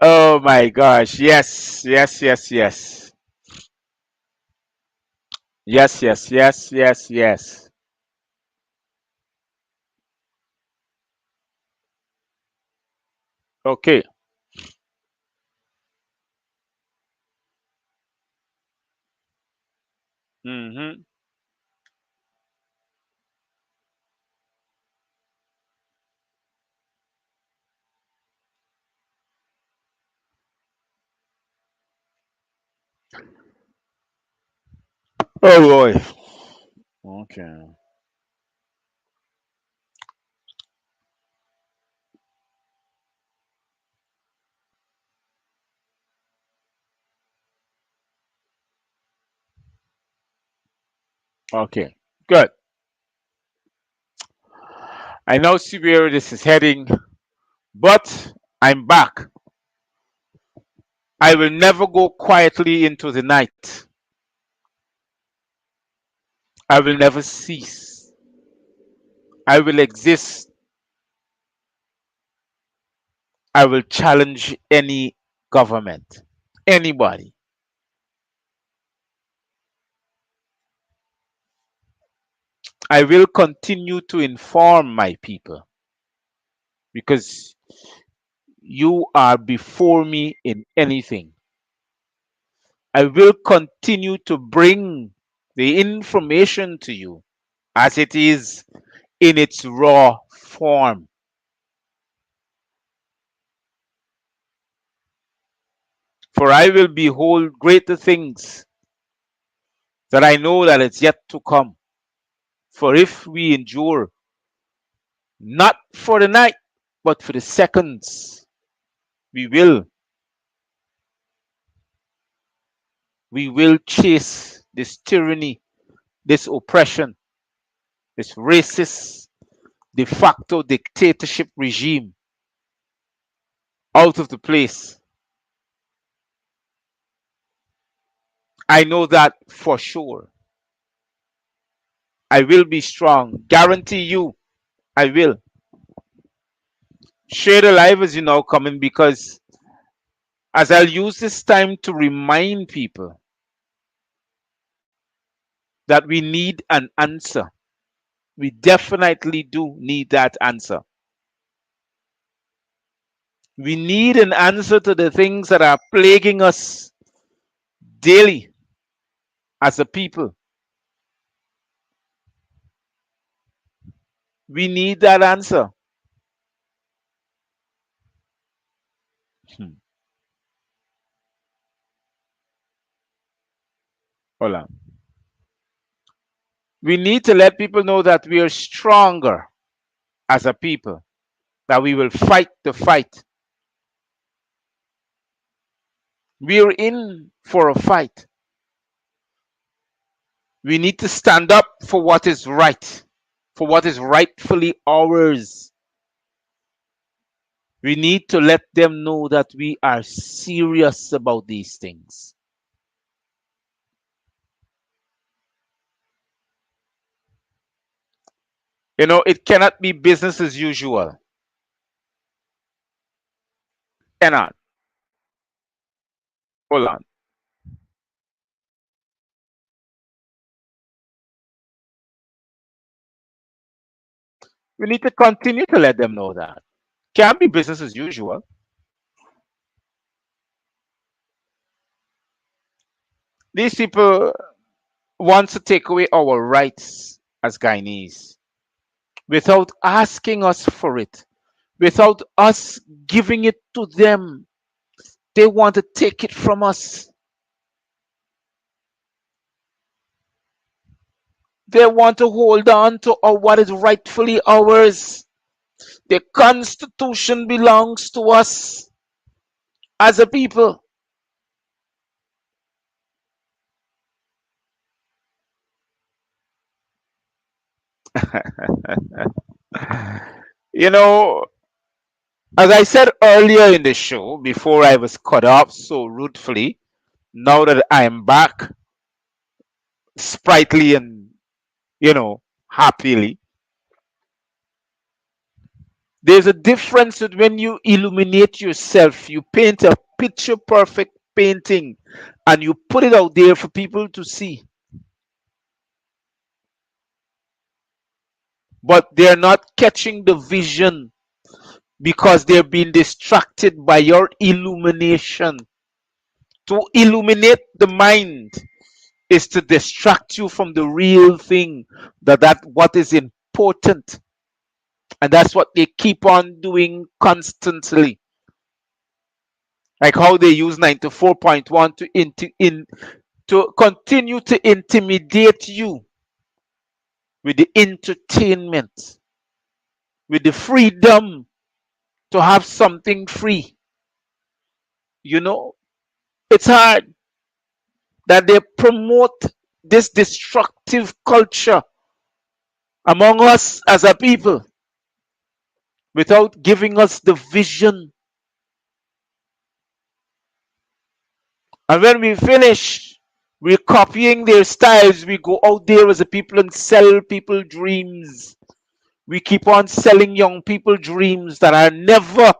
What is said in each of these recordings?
Oh my gosh. Yes, yes, yes, yes. Yes, yes, yes, yes, yes. Okay. Mm-hmm. Oh boy. Okay. Okay. Good. I now see where this is heading, but I'm back. I will never go quietly into the night. I will never cease. I will exist. I will challenge any government, anybody. I will continue to inform my people because you are before me in anything. I will continue to bring the information to you as it is in its raw form. For I will behold greater things that I know that it's yet to come. For if we endure, not for the night, but for the seconds, we will, we will chase this tyranny, this oppression, this racist de facto dictatorship regime out of the place. I know that for sure. I will be strong. Guarantee you, I will. Share the live as you now coming because as I'll use this time to remind people that we need an answer. We definitely do need that answer. We need an answer to the things that are plaguing us daily as a people. We need that answer. Hmm. Hold on. We need to let people know that we are stronger as a people, that we will fight the fight. We are in for a fight. We need to stand up for what is right, for what is rightfully ours. We need to let them know that we are serious about these things. You know, it cannot be business as usual. Cannot. Hold on. We need to continue to let them know that. Can't be business as usual. These people want to take away our rights as Guyanese without asking us for it, without us giving it to them. They want to take it from us. They want to hold on to what is rightfully ours. The Constitution belongs to us as a people. You know, as I said earlier in the show, before I was cut off so rudely, now that I'm back, sprightly and, happily, There's a difference with when you illuminate yourself, you paint a picture perfect painting and you put it out there for people to see, but they're not catching the vision because they're being distracted by your illumination. To illuminate the mind is to distract you from the real thing, that what is important. And that's what they keep on doing constantly. Like how they use 94.1 to continue to intimidate you with the entertainment, with the freedom to have something free. You know, it's hard that they promote this destructive culture among us as a people without giving us the vision. And when we finish, we're copying their styles. We go out there as a people and sell people dreams. We keep on selling young people dreams that are never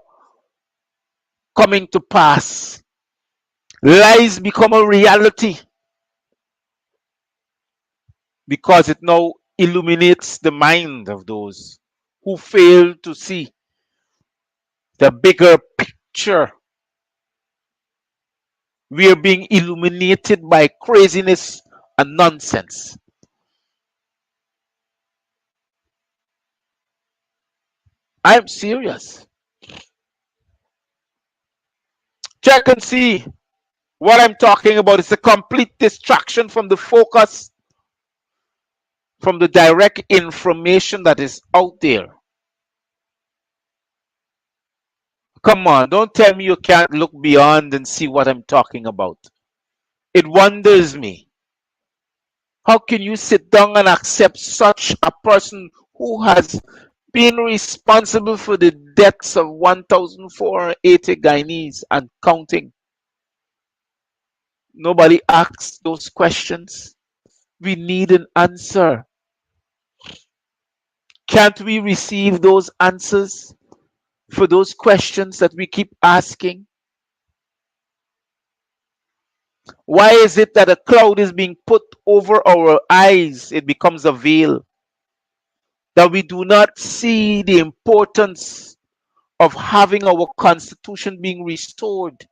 coming to pass. Lies become a reality because it now illuminates the mind of those who fail to see the bigger picture. We are being illuminated by craziness and nonsense. I'm serious. Check and see what I'm talking about. It's a complete distraction from the focus, from the direct information that is out there. Come on, don't tell me you can't look beyond and see what I'm talking about. It wonders me. How can you sit down and accept such a person who has been responsible for the deaths of 1,480 Guyanese and counting? Nobody asks those questions. We need an answer. Can't we receive those answers for those questions that we keep asking? Why is it that a cloud is being put over our eyes? It becomes a veil that we do not see the importance of having our constitution being restored.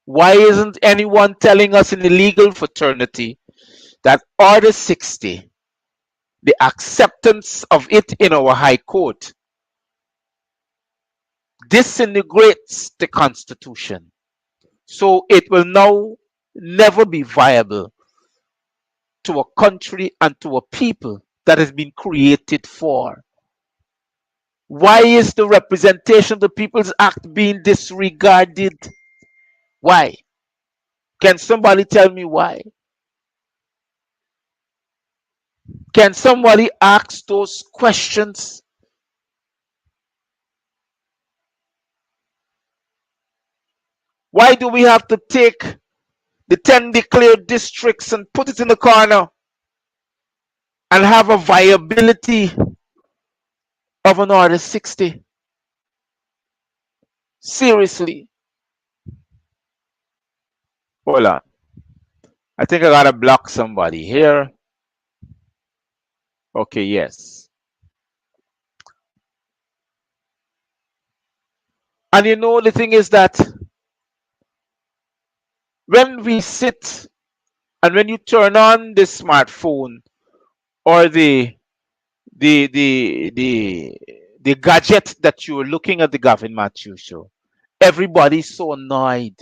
Why isn't anyone telling us in the legal fraternity that Order 60, the acceptance of it in our High Court, disintegrates the Constitution? So it will now never be viable to a country and to a people that has been created for. Why is the representation of the People's Act being disregarded? Why? Can somebody tell me why? Can somebody ask those questions? Why do we have to take the 10 declared districts and put it in the corner and have a viability of an Order 60? Seriously. Hold on. I think I gotta block somebody here. Okay, yes. And you know, the thing is that when we sit and when you turn on the smartphone or the the gadget that you're looking at the Gavin Matthews show, everybody's so annoyed.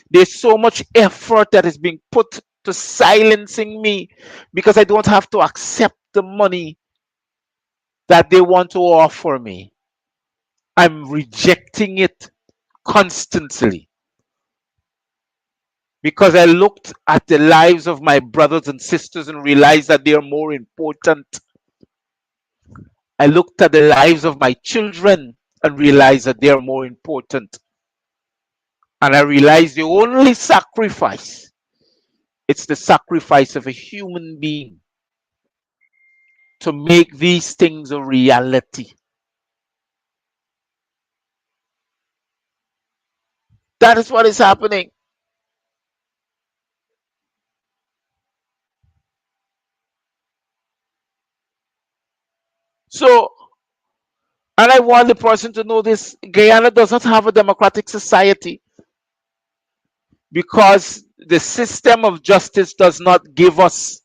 There's so much effort that is being put to silencing me because I don't have to accept the money that they want to offer me. I'm rejecting it constantly because I looked at the lives of my brothers and sisters and realized that they are more important. I looked at the lives of my children and realized that they are more important. And I realized the only sacrifice, it's the sacrifice of a human being to make these things a reality. That is what is happening. So, and I want the person to know this: Guyana does not have a democratic society because the system of justice does not give us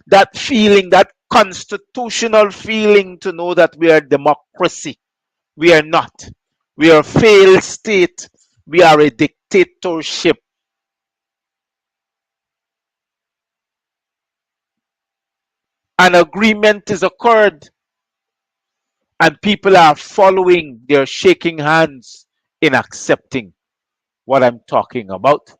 that feeling, that constitutional feeling to know that we are a democracy. We are not. We are a failed state. We are a dictatorship. An agreement is occurred and people are following, they're shaking hands in accepting what I'm talking about.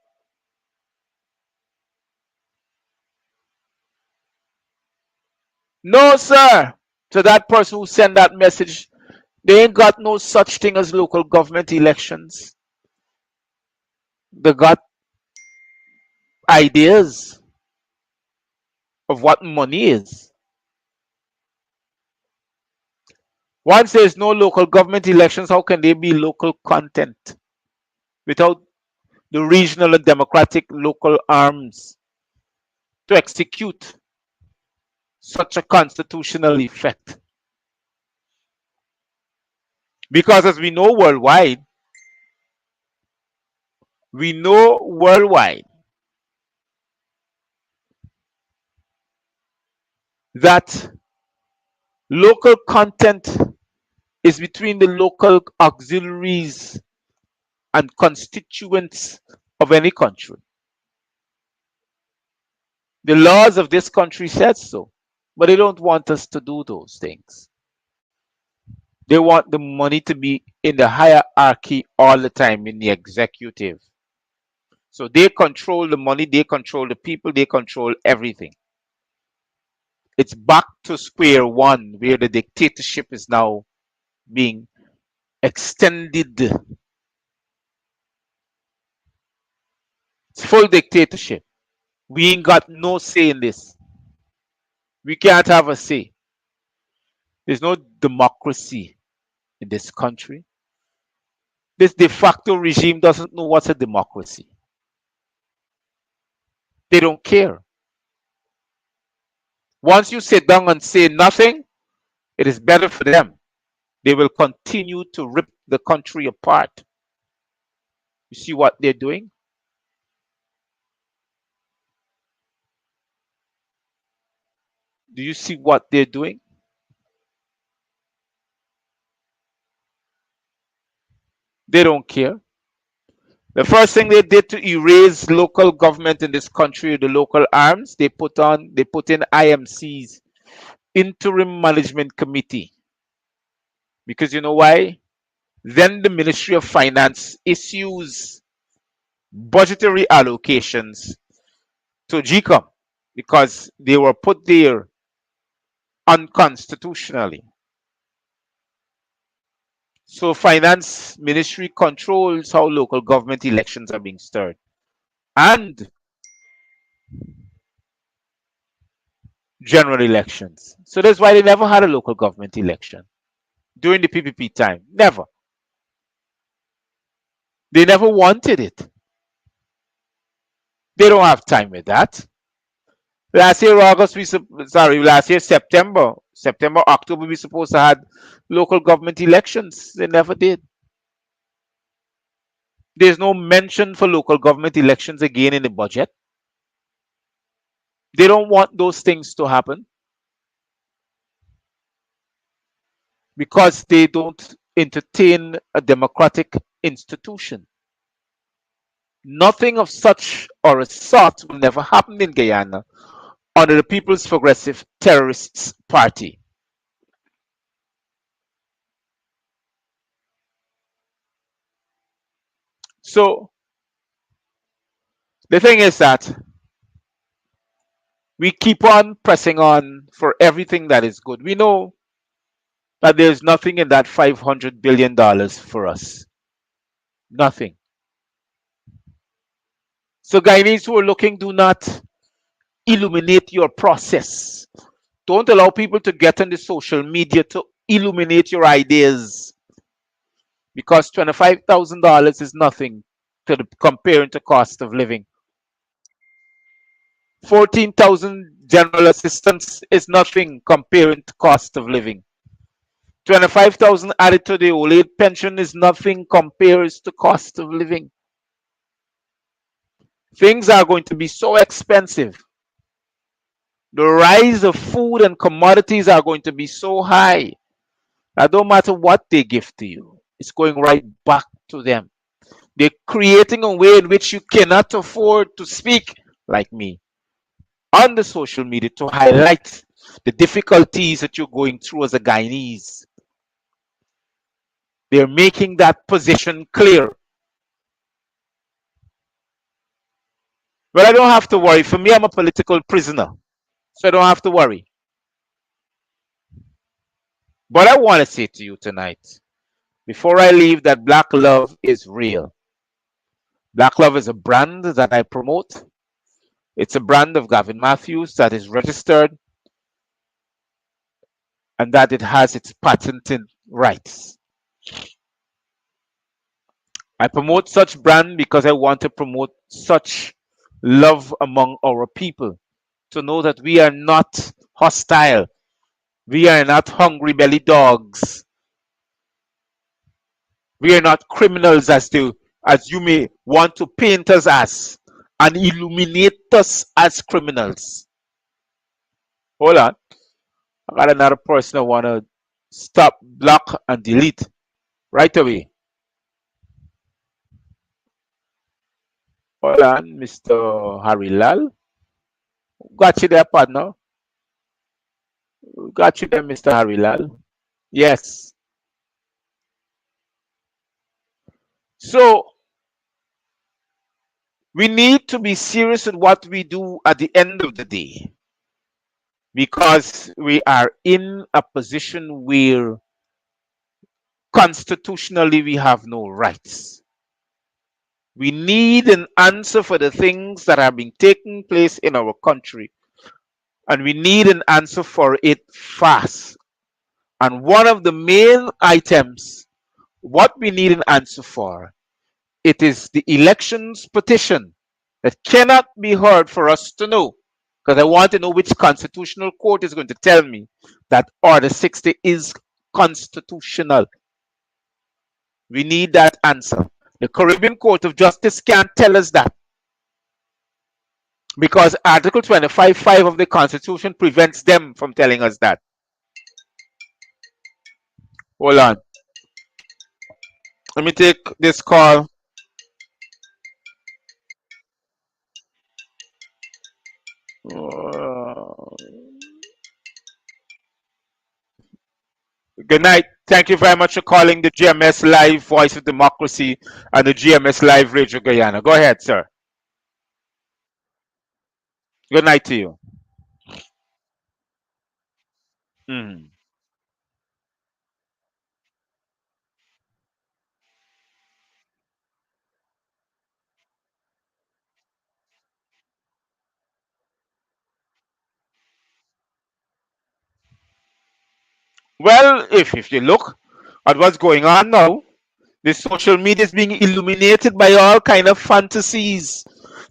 No, sir. To that person who sent that message, they ain't got no such thing as local government elections. They got ideas of what money is. Once there's no local government elections, how can there be local content without the regional and democratic local arms to execute such a constitutional effect? Because as we know worldwide that local content is between the local auxiliaries and constituents of any country. The laws of this country said so, but they don't want us to do those things. They want the money to be in the hierarchy all the time in the executive. So they control the money, they control the people, they control everything. It's back to square one where the dictatorship is now being extended. It's full dictatorship. We ain't got no say in this. We can't have a say. There's no democracy in this country. This de facto regime doesn't know what's a democracy. They don't care. Once you sit down and say nothing, it is better for them. They will continue to rip the country apart. You see what they're doing? Do you see what they're doing? They don't care. The first thing they did to erase local government in this country, the local arms, they put in IMCs, interim management committee. Because you know why? Then the Ministry of Finance issues budgetary allocations to GCOM because they were put there unconstitutionally. So finance ministry controls how local government elections are being stirred and general elections. So that's why they never had a local government election during the PPP time. Never. They never wanted it. They don't have time with that. Last year August, last year September, October, we supposed to had local government elections. They never did. There's no mention for local government elections again in the budget. They don't want those things to happen because they don't entertain a democratic institution. Nothing of such or a sort will never happen in Guyana under the People's Progressive Terrorists Party. So the thing is that we keep on pressing on for everything that is good. We know that there's nothing in that $500 billion for us. Nothing. So Guyanese who are looking, do not illuminate your process. Don't allow people to get on the social media to illuminate your ideas because $25,000 is nothing to the comparing to cost of living. 14,000 general assistance is nothing comparing to cost of living. 25,000 added to the old age pension is nothing compares to cost of living. Things are going to be so expensive. The rise of food and commodities are going to be so high that no matter what they give to you, it's going right back to them. They're creating a way in which you cannot afford to speak like me on the social media to highlight the difficulties that you're going through as a Guyanese. They're making that position clear. But I don't have to worry. For me, I'm a political prisoner, so I don't have to worry. But I want to say to you tonight, before I leave, that black love is real. Black love is a brand that I promote. It's a brand of Gavin Matthews that is registered and that it has its patented rights. I promote such brand because I want to promote such love among our people, to know that we are not hostile. We are not hungry belly dogs. We are not criminals as you may want to paint us as and illuminate us as criminals. Hold on. I got another person I want to stop, block, and delete right away. Hold on, Mr. Harry Lal. Got you there, partner. Got you there, Mr. Harry Lal. Yes. So we need to be serious with what we do at the end of the day, because we are in a position where constitutionally we have no rights. We need an answer for the things that are being taking place in our country, and we need an answer for it fast. And one of the main items, what we need an answer for, it is the elections petition that cannot be heard for us to know, because I want to know which constitutional court is going to tell me that Order 60 is constitutional. We need that answer. The Caribbean Court of Justice can't tell us that, because Article 25(5) of the Constitution prevents them from telling us that. Hold on. Let me take this call. Uh, Good night. Thank you very much for calling the GMS Live Voice of Democracy and the GMS Live Radio Guyana. Go ahead, sir. Good night to you. Mhm. Well, if you look at what's going on now, the social media is being illuminated by all kind of fantasies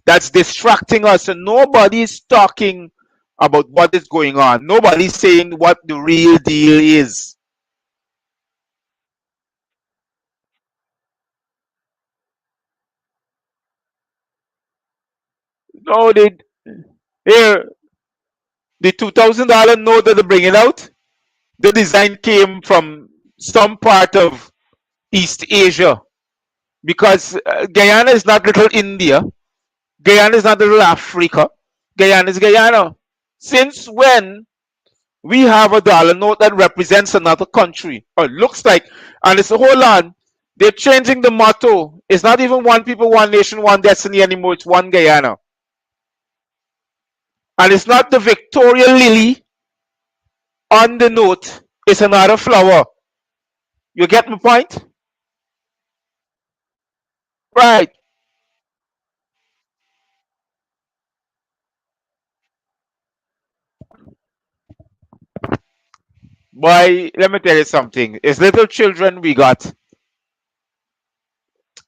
that's distracting us, and nobody's talking about what is going on. Nobody's saying what the real deal is. No, they here the $2,000 note that they're bringing out. The design came from some part of East Asia, because Guyana is not little India. Guyana is not little Africa. Guyana is Guyana. Since when we have a dollar note that represents another country, or it looks like, and it's a hold on, they're changing the motto. It's not even one people, one nation, one destiny anymore. It's one Guyana. And it's not the Victoria lily on the note, it's another flower. You get my point? Right. Boy, let me tell you something. It's little children we got.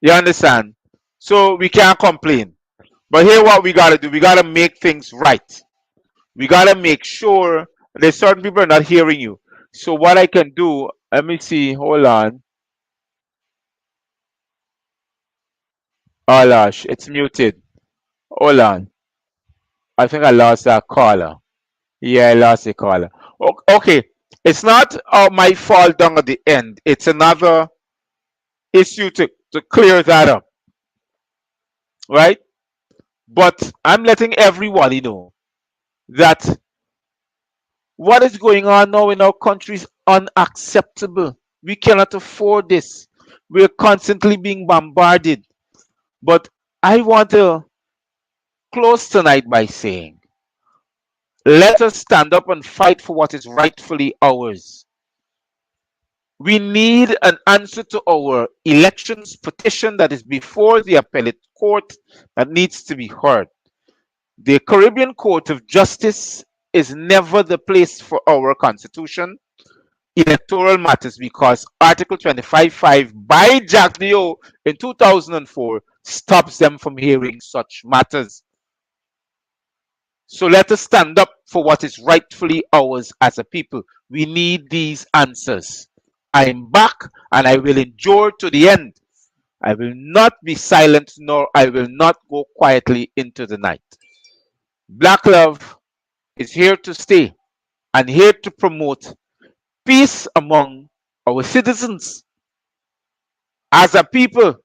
You understand? So we can't complain. But here what we gotta do, we gotta make things right. We gotta make sure there's certain people are not hearing you. So what I can do, let me see, hold on. Oh gosh, it's muted. Hold on. I think I lost that caller. Yeah, I lost the caller. Okay. It's not my fault down at the end. It's another issue to clear that up, right? But I'm letting everybody know that what is going on now in our country is unacceptable. We cannot afford this. We're constantly being bombarded. But I want to close tonight by saying, let us stand up and fight for what is rightfully ours. We need an answer to our elections petition that is before the appellate court that needs to be heard. The Caribbean Court of Justice is never the place for our constitution electoral matters because Article 25.5 by Jack Dio in 2004 stops them from hearing such matters. So let us stand up for what is rightfully ours as a people. We need these answers. I am back and I will endure to the end. I will not be silent, nor I will not go quietly into the night. Black love is here to stay and here to promote peace among our citizens as a people,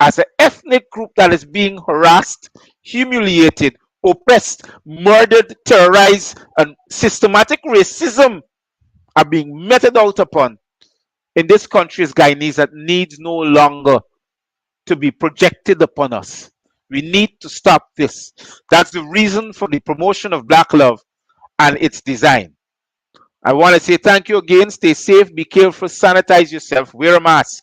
as an ethnic group that is being harassed, humiliated, oppressed, murdered, terrorized, and systematic racism are being meted out upon in this country as Guyanese that needs no longer to be projected upon us. We need to stop this. That's the reason for the promotion of Black love and its design. I want to say thank you again. Stay safe, be careful, sanitize yourself, wear a mask.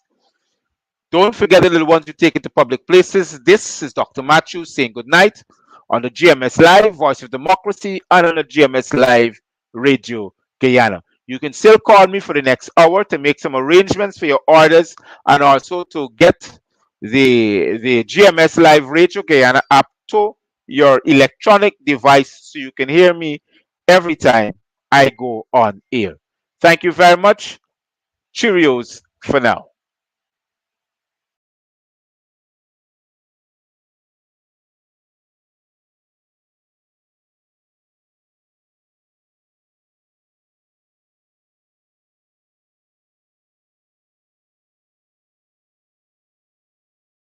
Don't forget the little ones you take into public places. This is Dr. Matthews saying good night on the GMS Live, Voice of Democracy, and on the GMS Live Radio Guyana. You can still call me for the next hour to make some arrangements for your orders and also to get the GMS Live Radio Guyana app to your electronic device so you can hear me every time I go on air. Thank you very much. Cheerios for now.